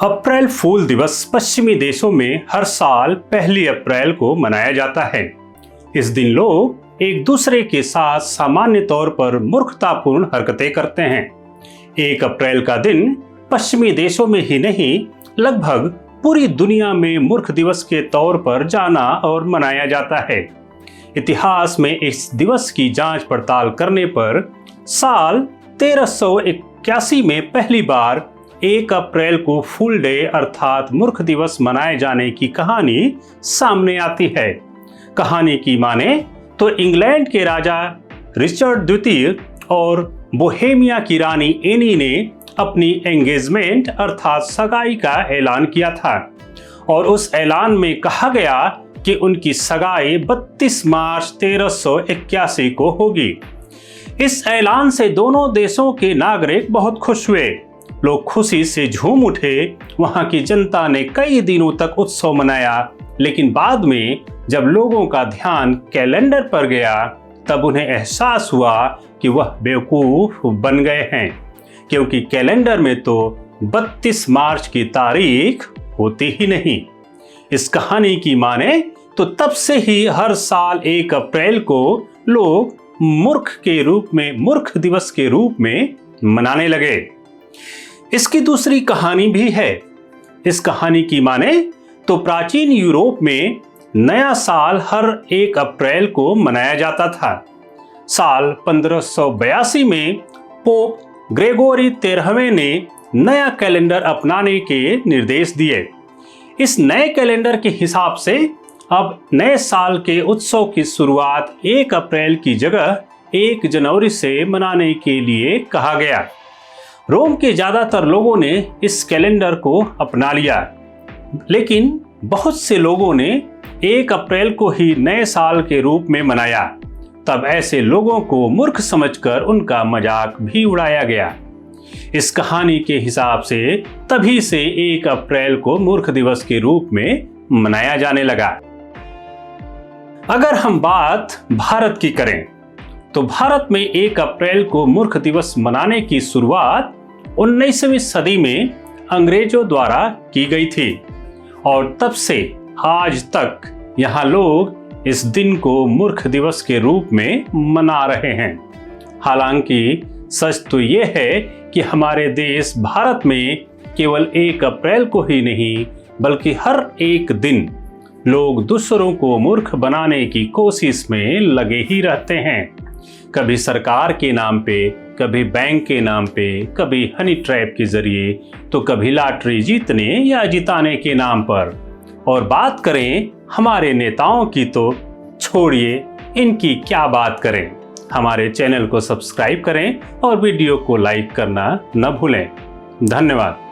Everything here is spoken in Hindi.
अप्रैल फूल दिवस पश्चिमी देशों में हर साल 1 अप्रैल को मनाया जाता है। इस दिन लोग एक दूसरे के साथ सामान्य तौर पर मूर्खतापूर्ण हरकतें करते हैं। 1 अप्रैल का दिन पश्चिमी देशों में ही नहीं, लगभग पूरी दुनिया में मूर्ख दिवस के तौर पर जाना और मनाया जाता है। इतिहास में इस दिवस की जांच पड़ताल करने पर साल 1381 में पहली बार 1 अप्रैल को फूल डे अर्थात मूर्ख दिवस मनाए जाने की कहानी सामने आती है। कहानी की माने तो इंग्लैंड के राजा रिचर्ड द्वितीय और बोहेमिया की रानी एनी ने अपनी एंगेजमेंट अर्थात सगाई का ऐलान किया था और उस ऐलान में कहा गया कि उनकी सगाई 32 मार्च 1381 को होगी। इस ऐलान से दोनों देशों के नागरिक बहुत खुश हुए। लोग खुशी से झूम उठे। वहां की जनता ने कई दिनों तक उत्सव मनाया, लेकिन बाद में जब लोगों का ध्यान कैलेंडर पर गया तब उन्हें एहसास हुआ कि वह बेवकूफ बन गए हैं, क्योंकि कैलेंडर में तो 32 मार्च की तारीख होती ही नहीं। इस कहानी की माने तो तब से ही हर साल 1 अप्रैल को लोग मूर्ख दिवस के रूप में मनाने लगे। इसकी दूसरी कहानी भी है। इस कहानी की माने तो प्राचीन यूरोप में नया साल हर 1 अप्रैल को मनाया जाता था। साल 1582 में पोप ग्रेगोरी 13वें ने नया कैलेंडर अपनाने के निर्देश दिए। इस नए कैलेंडर के हिसाब से अब नए साल के उत्सव की शुरुआत 1 अप्रैल की जगह 1 जनवरी से मनाने के लिए कहा गया। रोम के ज्यादातर लोगों ने इस कैलेंडर को अपना लिया, लेकिन बहुत से लोगों ने 1 अप्रैल को ही नए साल के रूप में मनाया। तब ऐसे लोगों को मूर्ख समझकर उनका मजाक भी उड़ाया गया। इस कहानी के हिसाब से तभी से 1 अप्रैल को मूर्ख दिवस के रूप में मनाया जाने लगा। अगर हम बात भारत की करें तो भारत में 1 अप्रैल को मूर्ख दिवस मनाने की शुरुआत 19वीं सदी में अंग्रेजों द्वारा की गई थी और तब से आज तक यहाँ लोग इस दिन को मूर्ख दिवस के रूप में मना रहे हैं। हालांकि सच तो ये है कि हमारे देश भारत में केवल 1 अप्रैल को ही नहीं बल्कि हर एक दिन लोग दूसरों को मूर्ख बनाने की कोशिश में लगे ही रहते हैं। कभी सरकार के नाम पे, कभी बैंक के नाम पे, कभी हनी ट्रैप के जरिए, तो कभी लॉटरी जीतने या जिताने के नाम पर। और बात करें हमारे नेताओं की तो छोड़िए, इनकी क्या बात करें। हमारे चैनल को सब्सक्राइब करें और वीडियो को लाइक करना न भूलें। धन्यवाद।